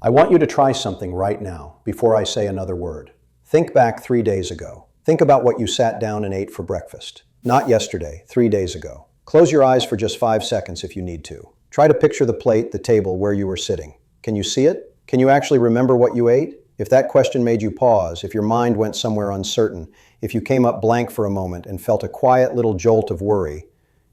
I want you to try something right now before I say another word. Think back 3 days ago. Think about what you sat down and ate for breakfast. Not yesterday, 3 days ago. Close your eyes for just 5 seconds if you need to. Try to picture the plate, the table, where you were sitting. Can you see it? Can you actually remember what you ate? If that question made you pause, if your mind went somewhere uncertain, if you came up blank for a moment and felt a quiet little jolt of worry,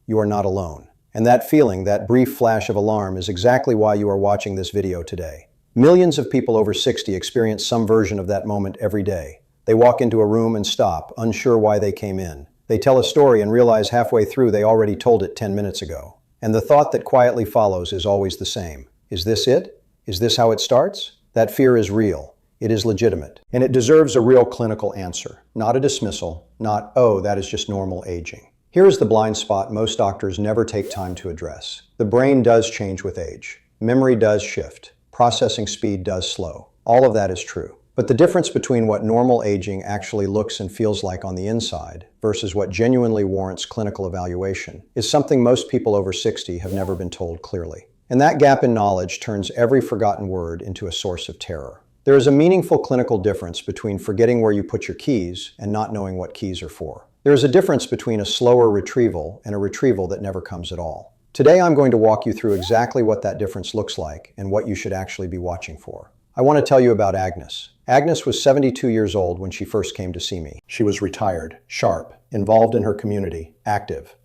you are not alone. And that feeling, that brief flash of alarm, is exactly why you are watching this video today. Millions of people over 60 experience some version of that moment every day. They walk into a room and stop, unsure why they came in. They tell a story and realize halfway through they already told it 10 minutes ago. And the thought that quietly follows is always the same. Is this it? Is this how it starts? That fear is real. It is legitimate. And it deserves a real clinical answer, not a dismissal, not, oh, that is just normal aging. Here is the blind spot most doctors never take time to address. The brain does change with age. Memory does shift. Processing speed does slow. All of that is true. But the difference between what normal aging actually looks and feels like on the inside versus what genuinely warrants clinical evaluation is something most people over 60 have never been told clearly. And that gap in knowledge turns every forgotten word into a source of terror. There is a meaningful clinical difference between forgetting where you put your keys and not knowing what keys are for. There is a difference between a slower retrieval and a retrieval that never comes at all. Today I'm going to walk you through exactly what that difference looks like and what you should actually be watching for. I want to tell you about Agnes. Agnes was 72 years old when she first came to see me. She was retired, sharp, involved in her community, active.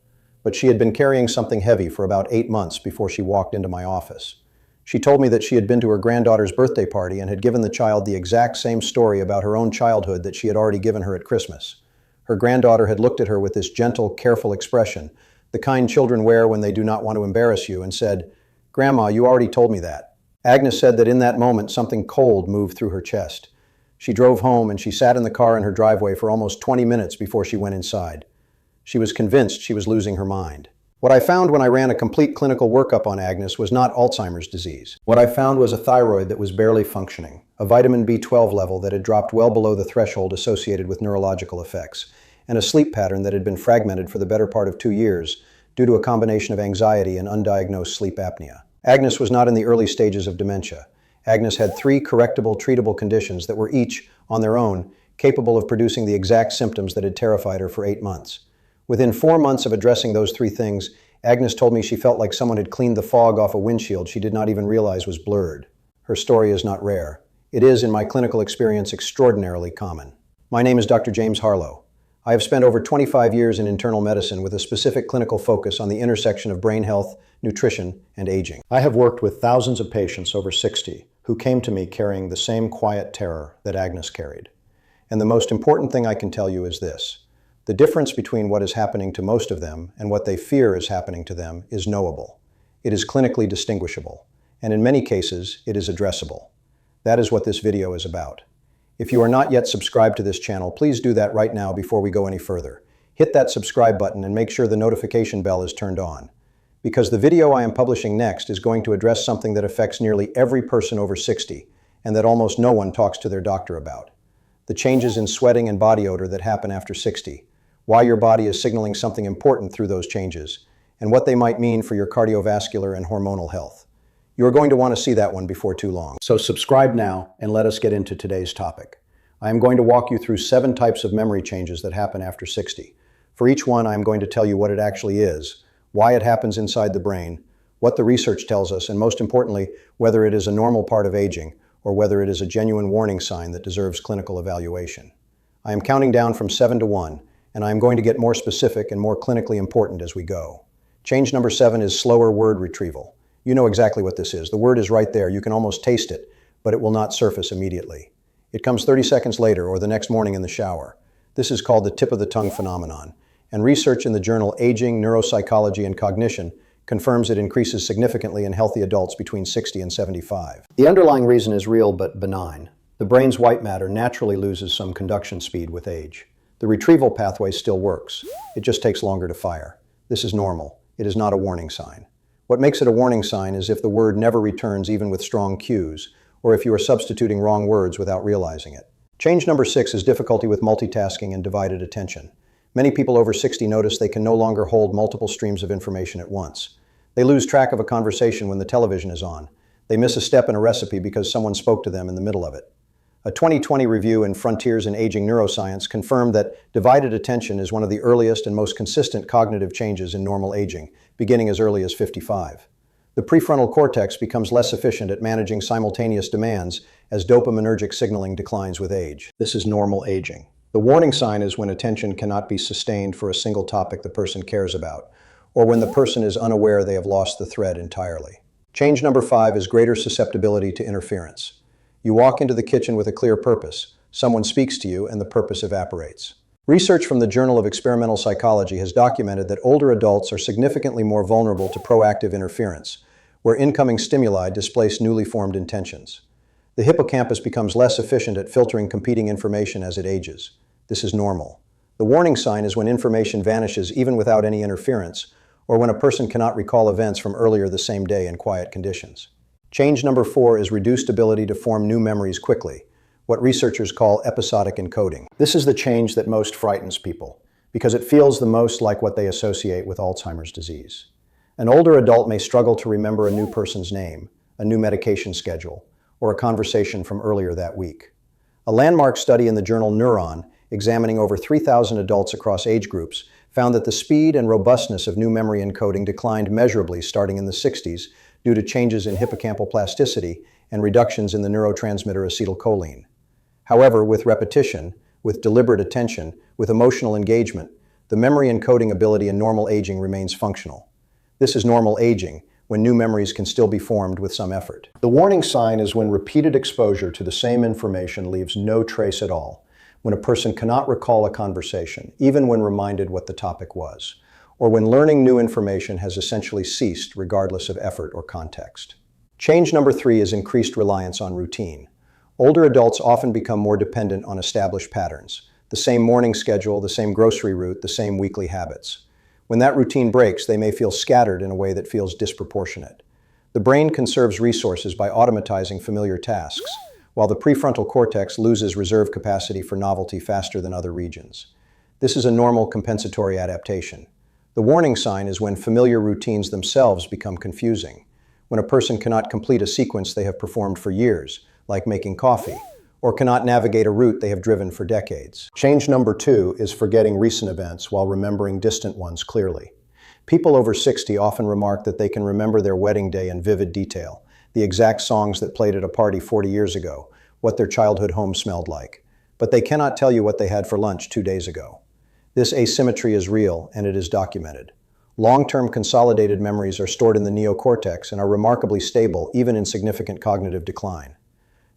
But she had been carrying something heavy for about 8 months before she walked into my office. She told me that she had been to her granddaughter's birthday party and had given the child the exact same story about her own childhood that she had already given her at Christmas. Her granddaughter had looked at her with this gentle, careful expression, the kind children wear when they do not want to embarrass you, and said, "Grandma, you already told me that." Agnes said that in that moment something cold moved through her chest. She drove home and she sat in the car in her driveway for almost 20 minutes before she went inside. She was convinced she was losing her mind. What I found when I ran a complete clinical workup on Agnes was not Alzheimer's disease. What I found was a thyroid that was barely functioning, a vitamin B12 level that had dropped well below the threshold associated with neurological effects, and a sleep pattern that had been fragmented for the better part of 2 years due to a combination of anxiety and undiagnosed sleep apnea. Agnes was not in the early stages of dementia. Agnes had 3 correctable, treatable conditions that were each, on their own, capable of producing the exact symptoms that had terrified her for 8 months. Within 4 months of addressing those 3 things, Agnes told me she felt like someone had cleaned the fog off a windshield she did not even realize was blurred. Her story is not rare. It is, in my clinical experience, extraordinarily common. My name is Dr. James Harlow. I have spent over 25 years in internal medicine with a specific clinical focus on the intersection of brain health, nutrition, and aging. I have worked with thousands of patients over 60 who came to me carrying the same quiet terror that Agnes carried. And the most important thing I can tell you is this. The difference between what is happening to most of them and what they fear is happening to them is knowable. It is clinically distinguishable. And in many cases, it is addressable. That is what this video is about. If you are not yet subscribed to this channel, please do that right now before we go any further. Hit that subscribe button and make sure the notification bell is turned on. Because the video I am publishing next is going to address something that affects nearly every person over 60 and that almost no one talks to their doctor about. The changes in sweating and body odor that happen after 60, why your body is signaling something important through those changes, and what they might mean for your cardiovascular and hormonal health. You are going to want to see that one before too long. So subscribe now and let us get into today's topic. I am going to walk you through 7 types of memory changes that happen after 60. For each one, I am going to tell you what it actually is, why it happens inside the brain, what the research tells us, and most importantly, whether it is a normal part of aging or whether it is a genuine warning sign that deserves clinical evaluation. I am counting down from 7 to 1, and I am going to get more specific and more clinically important as we go. Change number 7 is slower word retrieval. You know exactly what this is. The word is right there. You can almost taste it, but it will not surface immediately. It comes 30 seconds later or the next morning in the shower. This is called the tip of the tongue phenomenon, and research in the journal Aging, Neuropsychology, and Cognition confirms it increases significantly in healthy adults between 60 and 75. The underlying reason is real but benign. The brain's white matter naturally loses some conduction speed with age. The retrieval pathway still works. It just takes longer to fire. This is normal. It is not a warning sign. What makes it a warning sign is if the word never returns even with strong cues, or if you are substituting wrong words without realizing it. Change number 6 is difficulty with multitasking and divided attention. Many people over 60 notice they can no longer hold multiple streams of information at once. They lose track of a conversation when the television is on. They miss a step in a recipe because someone spoke to them in the middle of it. A 2020 review in Frontiers in Aging Neuroscience confirmed that divided attention is one of the earliest and most consistent cognitive changes in normal aging, beginning as early as 55. The prefrontal cortex becomes less efficient at managing simultaneous demands as dopaminergic signaling declines with age. This is normal aging. The warning sign is when attention cannot be sustained for a single topic the person cares about, or when the person is unaware they have lost the thread entirely. Change number 5 is greater susceptibility to interference. You walk into the kitchen with a clear purpose. Someone speaks to you, and the purpose evaporates. Research from the Journal of Experimental Psychology has documented that older adults are significantly more vulnerable to proactive interference, where incoming stimuli displace newly formed intentions. The hippocampus becomes less efficient at filtering competing information as it ages. This is normal. The warning sign is when information vanishes even without any interference, or when a person cannot recall events from earlier the same day in quiet conditions. Change number 4 is reduced ability to form new memories quickly, what researchers call episodic encoding. This is the change that most frightens people, because it feels the most like what they associate with Alzheimer's disease. An older adult may struggle to remember a new person's name, a new medication schedule, or a conversation from earlier that week. A landmark study in the journal Neuron, examining over 3,000 adults across age groups, found that the speed and robustness of new memory encoding declined measurably starting in the 60s due to changes in hippocampal plasticity and reductions in the neurotransmitter acetylcholine. However, with repetition, with deliberate attention, with emotional engagement, the memory encoding ability in normal aging remains functional. This is normal aging, when new memories can still be formed with some effort. The warning sign is when repeated exposure to the same information leaves no trace at all, when a person cannot recall a conversation, even when reminded what the topic was, or when learning new information has essentially ceased regardless of effort or context. Change number 3 is increased reliance on routine. Older adults often become more dependent on established patterns, the same morning schedule, the same grocery route, the same weekly habits. When that routine breaks, they may feel scattered in a way that feels disproportionate. The brain conserves resources by automatizing familiar tasks, while the prefrontal cortex loses reserve capacity for novelty faster than other regions. This is a normal compensatory adaptation. The warning sign is when familiar routines themselves become confusing, when a person cannot complete a sequence they have performed for years, like making coffee, or cannot navigate a route they have driven for decades. Change number 2 is forgetting recent events while remembering distant ones clearly. People over 60 often remark that they can remember their wedding day in vivid detail, the exact songs that played at a party 40 years ago, what their childhood home smelled like. But they cannot tell you what they had for lunch 2 days ago. This asymmetry is real, and it is documented. Long-term consolidated memories are stored in the neocortex and are remarkably stable even in significant cognitive decline.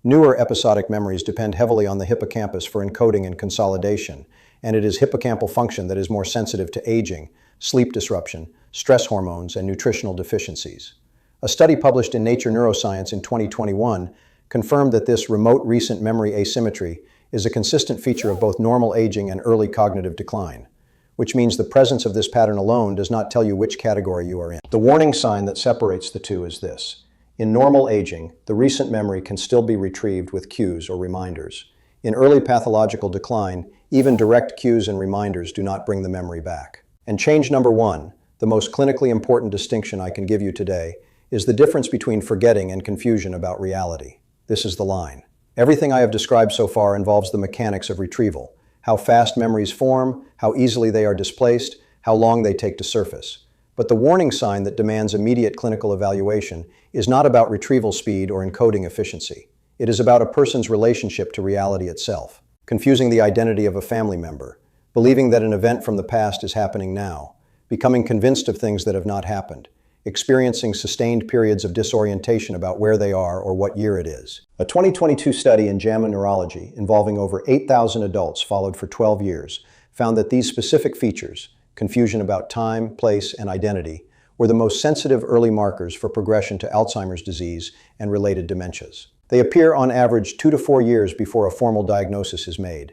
Newer episodic memories depend heavily on the hippocampus for encoding and consolidation, and it is hippocampal function that is more sensitive to aging, sleep disruption, stress hormones, and nutritional deficiencies. A study published in Nature Neuroscience in 2021 confirmed that this remote recent memory asymmetry is a consistent feature of both normal aging and early cognitive decline, which means the presence of this pattern alone does not tell you which category you are in. The warning sign that separates the two is this. In normal aging, the recent memory can still be retrieved with cues or reminders. In early pathological decline, even direct cues and reminders do not bring the memory back. And change number 1, the most clinically important distinction I can give you today, is the difference between forgetting and confusion about reality. This is the line. Everything I have described so far involves the mechanics of retrieval, how fast memories form, how easily they are displaced, how long they take to surface. But the warning sign that demands immediate clinical evaluation is not about retrieval speed or encoding efficiency. It is about a person's relationship to reality itself, confusing the identity of a family member, believing that an event from the past is happening now, becoming convinced of things that have not happened, experiencing sustained periods of disorientation about where they are or what year it is. A 2022 study in JAMA Neurology involving over 8,000 adults followed for 12 years found that these specific features, confusion about time, place, and identity, were the most sensitive early markers for progression to Alzheimer's disease and related dementias. They appear on average 2 to 4 years before a formal diagnosis is made.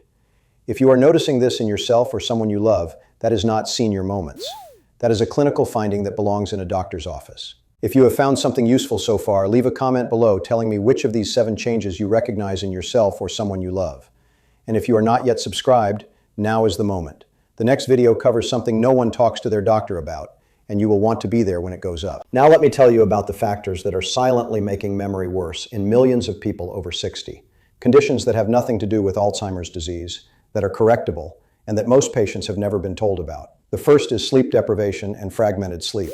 If you are noticing this in yourself or someone you love, that is not senior moments. That is a clinical finding that belongs in a doctor's office. If you have found something useful so far, leave a comment below telling me which of these 7 changes you recognize in yourself or someone you love. And if you are not yet subscribed, now is the moment. The next video covers something no one talks to their doctor about, and you will want to be there when it goes up. Now let me tell you about the factors that are silently making memory worse in millions of people over 60. Conditions that have nothing to do with Alzheimer's disease, that are correctable, and that most patients have never been told about. The first is sleep deprivation and fragmented sleep.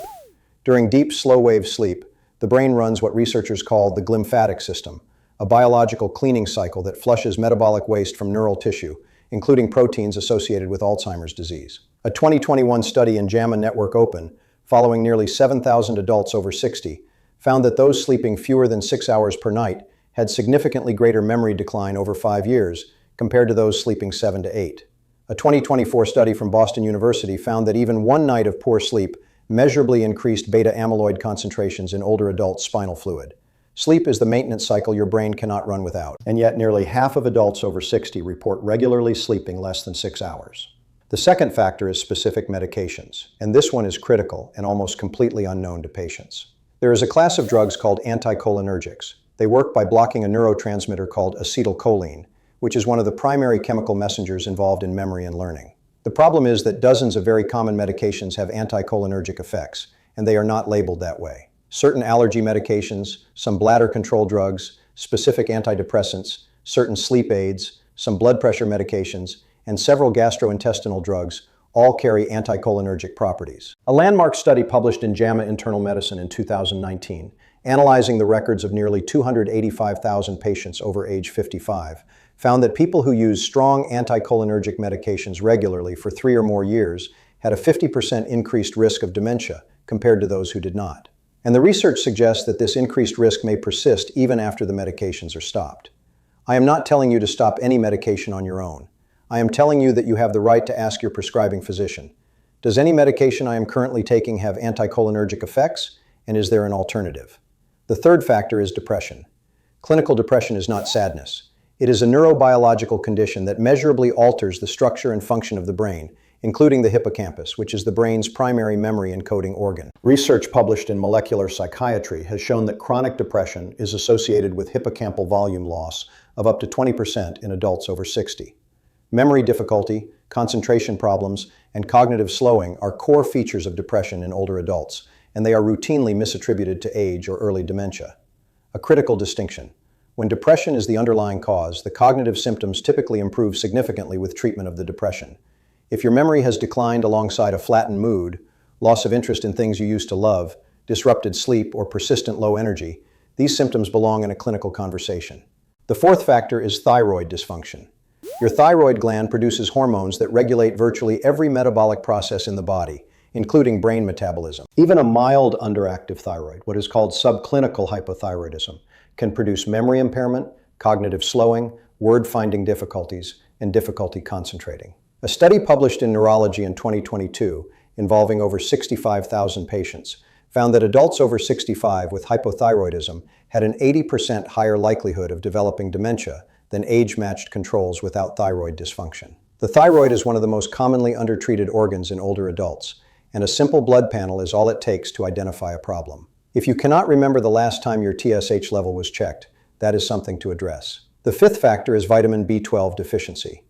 During deep, slow-wave sleep, the brain runs what researchers call the glymphatic system, a biological cleaning cycle that flushes metabolic waste from neural tissue, including proteins associated with Alzheimer's disease. A 2021 study in JAMA Network Open, following nearly 7,000 adults over 60, found that those sleeping fewer than 6 hours per night had significantly greater memory decline over 5 years compared to those sleeping 7 to 8. A 2024 study from Boston University found that even one night of poor sleep measurably increased beta amyloid concentrations in older adults' spinal fluid. Sleep is the maintenance cycle your brain cannot run without, and yet nearly half of adults over 60 report regularly sleeping less than 6 hours. The second factor is specific medications, and this one is critical and almost completely unknown to patients. There is a class of drugs called anticholinergics. They work by blocking a neurotransmitter called acetylcholine, which is one of the primary chemical messengers involved in memory and learning. The problem is that dozens of very common medications have anticholinergic effects, and they are not labeled that way. Certain allergy medications, some bladder control drugs, specific antidepressants, certain sleep aids, some blood pressure medications, and several gastrointestinal drugs all carry anticholinergic properties. A landmark study published in JAMA Internal Medicine in 2019, analyzing the records of nearly 285,000 patients over age 55, found that people who use strong anticholinergic medications regularly for 3 or more years had a 50% increased risk of dementia compared to those who did not. And the research suggests that this increased risk may persist even after the medications are stopped. I am not telling you to stop any medication on your own. I am telling you that you have the right to ask your prescribing physician, does any medication I am currently taking have anticholinergic effects, and is there an alternative? The third factor is depression. Clinical depression is not sadness. It is a neurobiological condition that measurably alters the structure and function of the brain, including the hippocampus, which is the brain's primary memory encoding organ. Research published in Molecular Psychiatry has shown that chronic depression is associated with hippocampal volume loss of up to 20% in adults over 60. Memory difficulty, concentration problems, and cognitive slowing are core features of depression in older adults, and they are routinely misattributed to age or early dementia. A critical distinction. When depression is the underlying cause, the cognitive symptoms typically improve significantly with treatment of the depression. If your memory has declined alongside a flattened mood, loss of interest in things you used to love, disrupted sleep, or persistent low energy, these symptoms belong in a clinical conversation. The fourth factor is thyroid dysfunction. Your thyroid gland produces hormones that regulate virtually every metabolic process in the body, including brain metabolism. Even a mild underactive thyroid, what is called subclinical hypothyroidism, can produce memory impairment, cognitive slowing, word-finding difficulties, and difficulty concentrating. A study published in Neurology in 2022, involving over 65,000 patients, found that adults over 65 with hypothyroidism had an 80% higher likelihood of developing dementia than age-matched controls without thyroid dysfunction. The thyroid is one of the most commonly undertreated organs in older adults, and a simple blood panel is all it takes to identify a problem. If you cannot remember the last time your TSH level was checked, that is something to address. The fifth factor is vitamin B12 deficiency.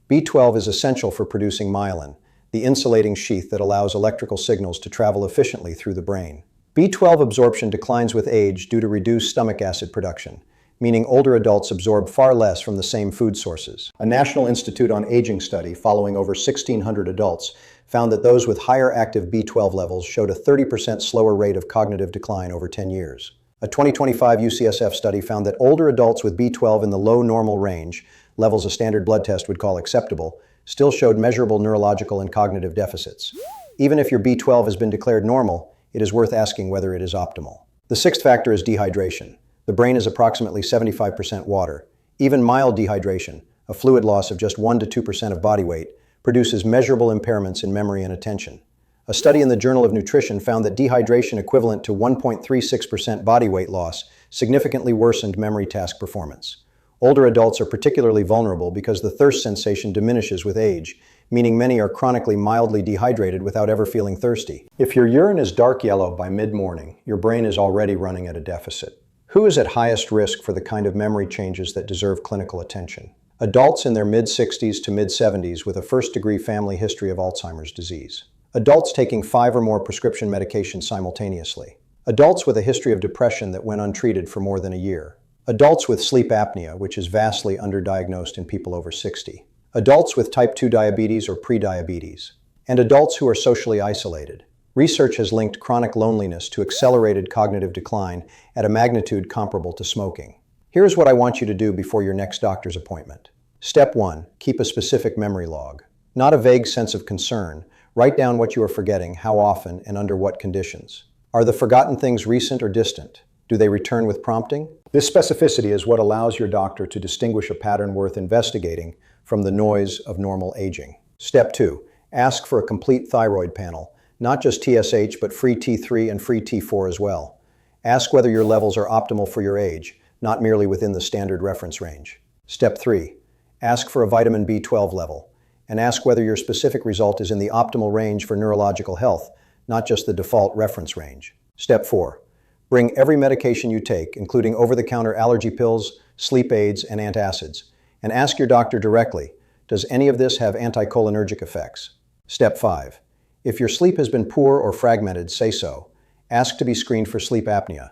B12 is essential for producing myelin, the insulating sheath that allows electrical signals to travel efficiently through the brain. B12 absorption declines with age due to reduced stomach acid production, meaning older adults absorb far less from the same food sources. A National Institute on Aging study following over 1,600 adults found that those with higher active B12 levels showed a 30% slower rate of cognitive decline over 10 years. A 2025 UCSF study found that older adults with B12 in the low normal range, levels a standard blood test would call acceptable, still showed measurable neurological and cognitive deficits. Even if your B12 has been declared normal, it is worth asking whether it is optimal. The sixth factor is dehydration. The brain is approximately 75% water. Even mild dehydration, a fluid loss of just 1 to 2% of body weight, produces measurable impairments in memory and attention. A study in the Journal of Nutrition found that dehydration equivalent to 1.36% body weight loss significantly worsened memory task performance. Older adults are particularly vulnerable because the thirst sensation diminishes with age, meaning many are chronically mildly dehydrated without ever feeling thirsty. If your urine is dark yellow by mid-morning, your brain is already running at a deficit. Who is at highest risk for the kind of memory changes that deserve clinical attention? Adults in their mid-60s to mid-70s with a first-degree family history of Alzheimer's disease. Adults taking 5 or more prescription medications simultaneously. Adults with a history of depression that went untreated for more than a year. Adults with sleep apnea, which is vastly underdiagnosed in people over 60. Adults with type 2 diabetes or prediabetes. And adults who are socially isolated. Research has linked chronic loneliness to accelerated cognitive decline at a magnitude comparable to smoking. Here's what I want you to do before your next doctor's appointment. Step 1. Keep a specific memory log. Not a vague sense of concern. Write down what you are forgetting, how often, and under what conditions. Are the forgotten things recent or distant? Do they return with prompting? This specificity is what allows your doctor to distinguish a pattern worth investigating from the noise of normal aging. Step 2. Ask for a complete thyroid panel, not just TSH, but free T3 and free T4 as well. Ask whether your levels are optimal for your age, not merely within the standard reference range. Step 3. Ask for a vitamin B12 level, and ask whether your specific result is in the optimal range for neurological health, not just the default reference range. Step 4. Bring every medication you take, including over-the-counter allergy pills, sleep aids, and antacids, and ask your doctor directly, does any of this have anticholinergic effects? Step 5. If your sleep has been poor or fragmented, say so. Ask to be screened for sleep apnea.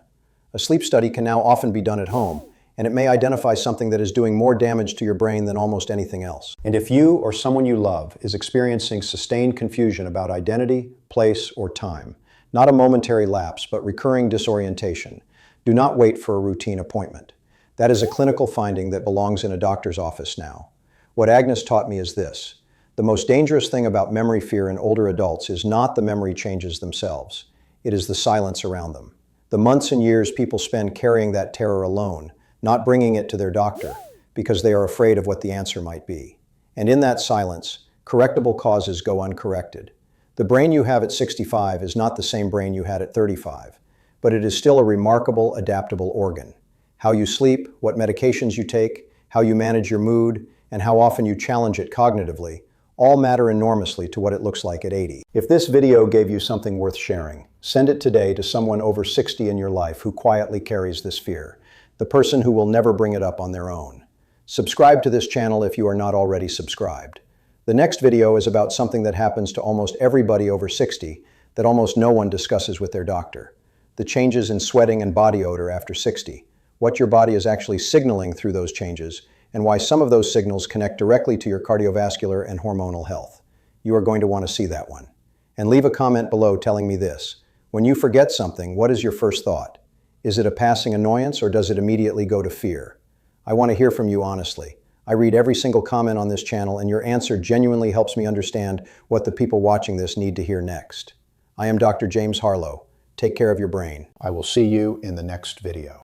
A sleep study can now often be done at home, and it may identify something that is doing more damage to your brain than almost anything else. And if you or someone you love is experiencing sustained confusion about identity, place, or time, not a momentary lapse, but recurring disorientation, do not wait for a routine appointment. That is a clinical finding that belongs in a doctor's office now. What Agnes taught me is this: the most dangerous thing about memory fear in older adults is not the memory changes themselves. It is the silence around them. The months and years people spend carrying that terror alone, not bringing it to their doctor, because they are afraid of what the answer might be. And in that silence, correctable causes go uncorrected. The brain you have at 65 is not the same brain you had at 35, but it is still a remarkable, adaptable organ. How you sleep, what medications you take, how you manage your mood, and how often you challenge it cognitively, all matter enormously to what it looks like at 80. If this video gave you something worth sharing, send it today to someone over 60 in your life who quietly carries this fear, the person who will never bring it up on their own. Subscribe to this channel if you are not already subscribed. The next video is about something that happens to almost everybody over 60 that almost no one discusses with their doctor. The changes in sweating and body odor after 60, what your body is actually signaling through those changes, and why some of those signals connect directly to your cardiovascular and hormonal health. You are going to want to see that one. And leave a comment below telling me this: when you forget something, what is your first thought? Is it a passing annoyance, or does it immediately go to fear? I want to hear from you honestly. I read every single comment on this channel, and your answer genuinely helps me understand what the people watching this need to hear next. I am Dr. James Harlow. Take care of your brain. I will see you in the next video.